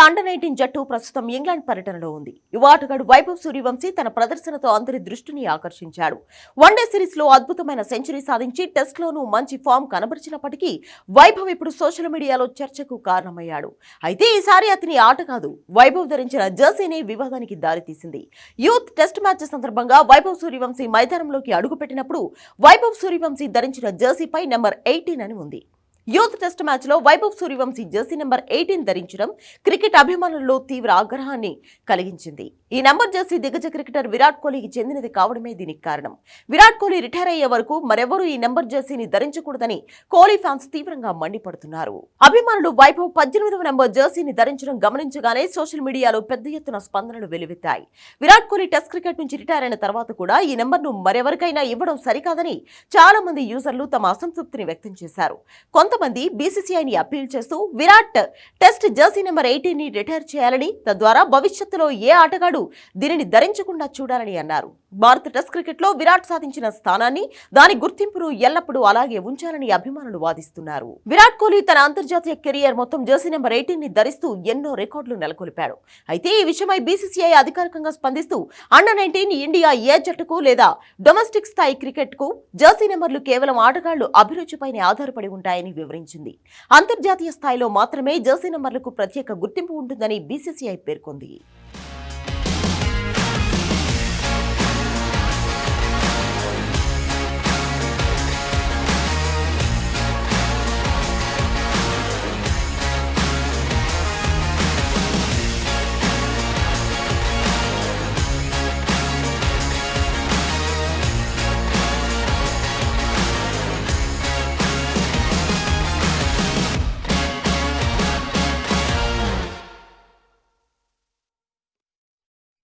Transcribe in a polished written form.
Under-19 జట్టు ప్రస్తుతం England పర్యటనలో ఉంది. యువ ఆటగాడు వైభవ్ సూర్యవంశీ తన ప్రదర్శనతో అందరి దృష్టిని ఆకర్షించాడు. వన్డే సిరీస్ లో అద్భుతమైన సెంచరీ సాధించి టెస్ట్ లోనూ మంచి ఫామ్ కనబరిచినప్పటికీ వైభవ్ ఇప్పుడు సోషల్ మీడియాలో చర్చకు కారణమయ్యాడు. అయితే ఈసారి అతని ఆట కాదు, వైభవ్ ధరించిన జెర్సీనే వివాదానికి దారితీసింది. యూత్ టెస్ట్ మ్యాచ్ సందర్భంగా వైభవ్ సూర్యవంశీ మైదానంలోకి అడుగుపెట్టినప్పుడు వైభవ్ సూర్యవంశీ ధరించిన జెర్సీపై నెంబర్ 18 అని ఉంది. యూత్ టెస్ట్ మ్యాచ్ లో వైభవ్ సూర్యవంశీ జెర్సీ నెంబర్ 18 ధరించడం క్రికెట్ అభిమానుల్లో తీవ్ర ఆగ్రహాన్ని కలిగించింది. ఈ నెంబర్ జెర్సీ దిగ్గజ క్రికెటర్ విరాట్ కోహ్లీకి చెందినది కావడమే దీనికి కారణం. విరాట్ కోహ్లీ రిటైర్ అయ్యే వరకు మరెవరూ ఈ నెంబర్ జెర్సీని ధరించకూడదని కోహ్లీ ఫ్యాన్స్ తీవ్రంగా మండిపడుతున్నారు. అభిమానులు వైభవ్ 18వ నెంబర్ జెర్సీని ధరించడం గమనించగానే సోషల్ మీడియాలో పెద్ద ఎత్తున స్పందనలు వెల్లువెత్తాయి. విరాట్ కోహ్లీ టెస్ట్ క్రికెట్ నుంచి రిటైర్ అయిన తర్వాత కూడా ఈ నెంబర్ను మరెవరికైనా ఇవ్వడం సరికాదని చాలా మంది యూజర్లు తమ అసంతృప్తిని వ్యక్తం చేశారు. కొంతమంది బీసీసీఐని అప్పీల్ చేస్తూ విరాట్ టెస్ట్ జెర్సీ నెంబర్ 18 ని రిటైర్ చేయాలని, తద్వారా భవిష్యత్తులో ఏ ఆటగాడు దీనిని ధరించకుండా చూడాలని అన్నారు. భారత టెస్ట్ క్రికెట్ లో విరాట్ సాధించిన స్థానాన్ని, దాని గుర్తింపును ఎల్లప్పుడూ అలాగే ఉంచాలని అభిమానులు వాదిస్తున్నారు. విరాట్ కోహ్లీ తన అంతర్జాతీయ కెరియర్ మొత్తం జెర్సీ నెంబర్ 18 ని ధరిస్తూ ఎన్నో రికార్డులు నెలకొల్పాడు. అయితే ఈ విషయమై బీసీసీఐ అధికారికంగా స్పందిస్తూ అండర్-19 ఇండియా ఏ జట్టుకు లేదా డొమెస్టిక్ స్థాయి క్రికెట్ కు జెర్సీ నెంబర్లు కేవలం ఆటగాళ్లు అభిరుచిపైనే ఆధారపడి ఉంటాయని వివరించింది. అంతర్జాతీయ స్థాయిలో మాత్రమే జెర్సీ నెంబర్లకు ప్రత్యేక గుర్తింపు ఉంటుందని బీసీసీఐ పేర్కొంది.